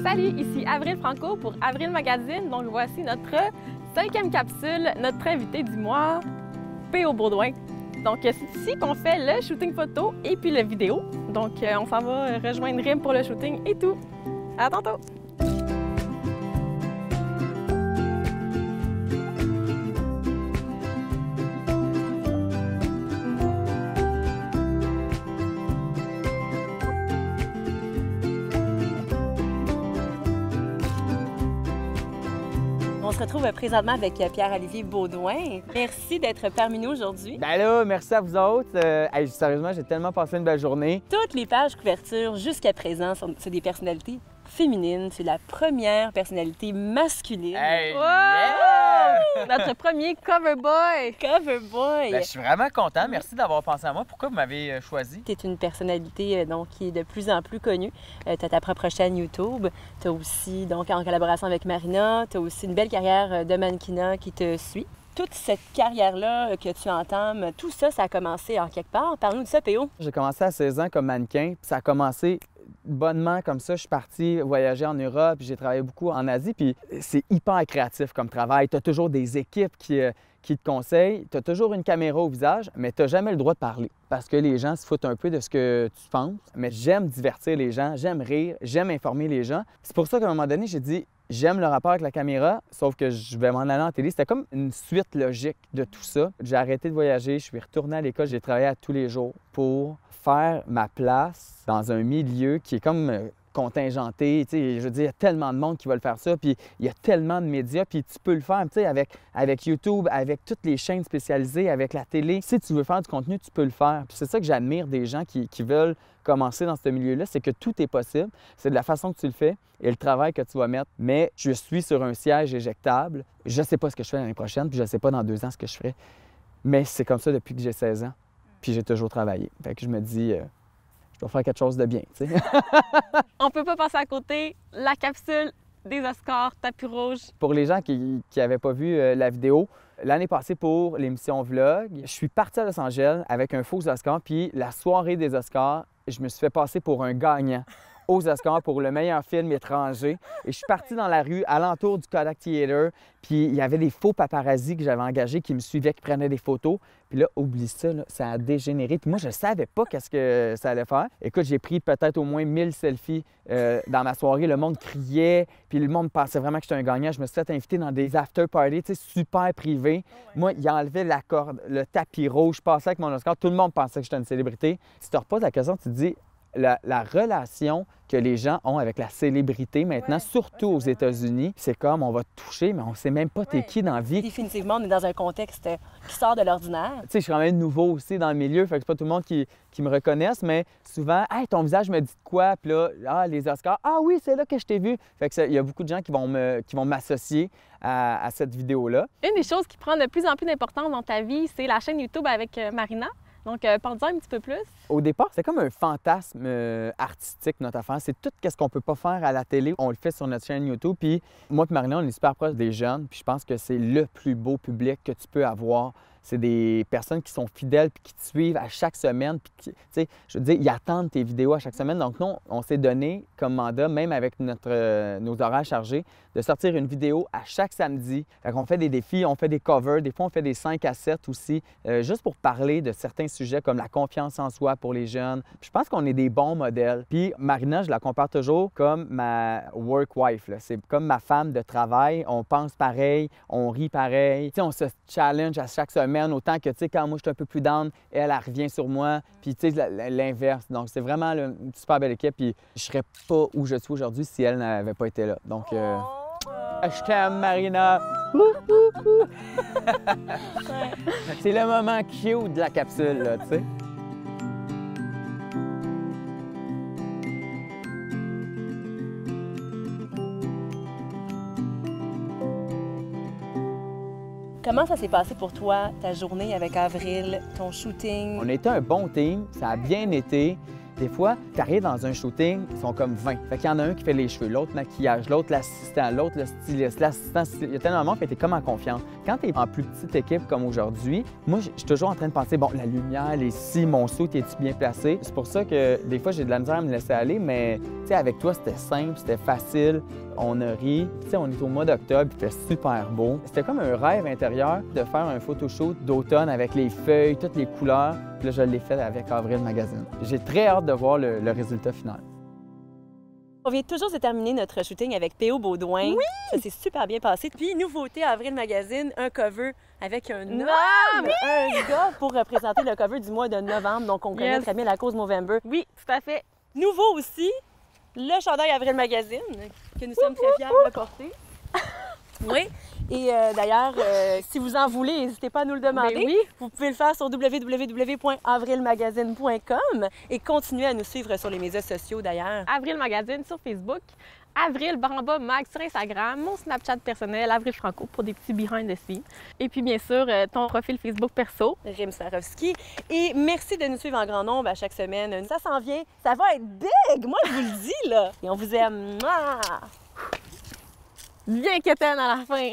Salut, ici Avril Franco pour Avril Magazine. Donc voici notre 5e capsule, notre invité du mois, P.O. Baudouin. Donc c'est ici qu'on fait le shooting photo et puis le vidéo. Donc on s'en va rejoindre Rim pour le shooting et tout. À tantôt! On se retrouve présentement avec Pierre-Olivier Baudouin. Merci d'être parmi nous aujourd'hui. Ben là, merci à vous autres. Sérieusement, j'ai tellement passé une belle journée. Toutes les pages couverture jusqu'à présent c'est des personnalités féminines. C'est la première personnalité masculine. Hey, wow! yeah! Notre premier cover boy! Cover boy! Ben, je suis vraiment content. Merci d'avoir pensé à moi. Pourquoi vous m'avez choisi? Tu es une personnalité donc, qui est de plus en plus connue. Tu as ta propre chaîne YouTube. Tu as aussi, donc, en collaboration avec Marina, tu as aussi une belle carrière de mannequinat qui te suit. Toute cette carrière-là que tu entames, tout ça, ça a commencé en quelque part. Parle-nous de ça, P.O. J'ai commencé à 16 ans comme mannequin. Puis ça a commencé bonnement comme ça. Je suis parti voyager en Europe, puis j'ai travaillé beaucoup en Asie. Puis c'est hyper créatif comme travail. Tu as toujours des équipes qui te conseillent. Tu as toujours une caméra au visage, mais tu n'as jamais le droit de parler parce que les gens se foutent un peu de ce que tu penses. Mais j'aime divertir les gens, j'aime rire, j'aime informer les gens. C'est pour ça qu'à un moment donné, j'ai dit j'aime le rapport avec la caméra, sauf que je vais m'en aller en télé. C'était comme une suite logique de tout ça. J'ai arrêté de voyager, je suis retourné à l'école, j'ai travaillé à tous les jours pour faire ma place dans un milieu qui est comme contingenté. Je veux dire, il y a tellement de monde qui va le faire ça, puis il y a tellement de médias, puis tu peux le faire avec YouTube, avec toutes les chaînes spécialisées, avec la télé. Si tu veux faire du contenu, tu peux le faire. Puis c'est ça que j'admire des gens qui veulent commencer dans ce milieu-là, c'est que tout est possible. C'est de la façon que tu le fais et le travail que tu vas mettre. Mais je suis sur un siège éjectable. Je ne sais pas ce que je fais l'année prochaine, puis je ne sais pas dans 2 ans ce que je ferai. Mais c'est comme ça depuis que j'ai 16 ans. Puis j'ai toujours travaillé. Fait que je me dis, je dois faire quelque chose de bien, tu sais. On peut pas passer à côté la capsule des Oscars tapis rouge. Pour les gens qui n'avaient pas vu la vidéo, l'année passée pour l'émission Vlog, je suis parti à Los Angeles avec un faux Oscar, puis la soirée des Oscars, je me suis fait passer pour un gagnant aux Oscars pour le meilleur film étranger. Et je suis parti dans la rue, alentour du Kodak Theater, puis il y avait des faux paparazzis que j'avais engagés qui me suivaient, qui prenaient des photos. Puis là, oublie ça, là, ça a dégénéré. Puis moi, je ne savais pas qu'est-ce que ça allait faire. Écoute, j'ai pris peut-être au moins 1000 selfies dans ma soirée. Le monde criait, puis le monde pensait vraiment que j'étais un gagnant. Je me suis fait inviter dans des after-parties, tu sais, super privés. Moi, il enlevait la corde, le tapis rouge. Je passais avec mon Oscar. Tout le monde pensait que j'étais une célébrité. Si tu te reposes la question, tu te dis, la relation que les gens ont avec la célébrité maintenant, surtout aux États-Unis, c'est comme on va te toucher, mais on ne sait même pas t'es qui dans la vie. Définitivement, on est dans un contexte qui sort de l'ordinaire. Tu sais, je suis quand même nouveau aussi dans le milieu, fait que c'est pas tout le monde qui me reconnaisse, mais souvent, « Hey, ton visage me dit de quoi? » Puis là, « Ah, les Oscars, ah oui, c'est là que je t'ai vu. » Fait que il y a beaucoup de gens qui vont m'associer à cette vidéo-là. Une des choses qui prend de plus en plus d'importance dans ta vie, c'est la chaîne YouTube avec Marina. Donc, parle-en un petit peu plus. Au départ, c'est comme un fantasme artistique, notre affaire. C'est tout ce qu'on ne peut pas faire à la télé. On le fait sur notre chaîne YouTube. Puis moi et Marina, on est super proches des jeunes. Puis je pense que c'est le plus beau public que tu peux avoir. C'est des personnes qui sont fidèles puis qui te suivent à chaque semaine. Puis, tu sais, je veux dire, ils attendent tes vidéos à chaque semaine. Donc, nous, on s'est donné comme mandat, même avec nos horaires chargés, de sortir une vidéo à chaque samedi. Fait qu'on fait des défis, on fait des covers, des fois, on fait des 5 à 7 aussi, juste pour parler de certains sujets comme la confiance en soi pour les jeunes. Puis je pense qu'on est des bons modèles. Puis Marina, je la compare toujours comme ma work wife. C'est comme ma femme de travail. On pense pareil, on rit pareil. Tu sais, on se challenge à chaque semaine. Autant que, tu sais, quand moi, je suis un peu plus down, elle revient sur moi. Puis, tu sais, l'inverse. Donc, c'est vraiment une super belle équipe. Puis, je serais pas où je suis aujourd'hui si elle n'avait pas été là. Donc, je t'aime, Marina! C'est le moment cute de la capsule, là, tu sais. Comment ça s'est passé pour toi, ta journée avec Avril, ton shooting? On était un bon team, ça a bien été. Des fois, tu arrives dans un shooting, ils sont comme 20. Fait qu'il y en a un qui fait les cheveux, l'autre maquillage, l'autre l'assistant, l'autre le styliste, l'assistant. Il y a tellement de monde que tu es comme en confiance. Quand tu es en plus petite équipe comme aujourd'hui, moi, je suis toujours en train de penser, bon, la lumière, les si, mon saut, es-tu bien placé? C'est pour ça que des fois, j'ai de la misère à me laisser aller, mais Tu sais, avec toi, c'était simple, c'était facile, on a ri. Tu sais, on est au mois d'octobre, il fait super beau. C'était comme un rêve intérieur de faire un photoshoot d'automne avec les feuilles, toutes les couleurs. Puis là, je l'ai fait avec Avril Magazine. J'ai très hâte de voir le résultat final. On vient toujours de terminer notre shooting avec P.O. Baudouin. Oui! Ça s'est super bien passé. Puis, nouveauté à Avril Magazine, un cover avec un homme, un gars pour représenter le cover du mois de novembre. Donc, on connaît très bien la cause Movember. Oui, tout à fait. Nouveau aussi, le chandail Avril Magazine, que nous sommes très fiers de porter. Oui. Et d'ailleurs, si vous en voulez, n'hésitez pas à nous le demander. Ben oui. Vous pouvez le faire sur www.avrilmagazine.com et continuer à nous suivre sur les médias sociaux d'ailleurs. Avril Magazine sur Facebook, Avril Baramba Mag sur Instagram, mon Snapchat personnel, Avril Franco pour des petits behind the scenes. Et puis bien sûr, ton profil Facebook perso. Rim Swarovski. Et merci de nous suivre en grand nombre à chaque semaine. Ça s'en vient, ça va être big! Moi, je vous le dis, là! Et on vous aime! Bien quétaine à la fin!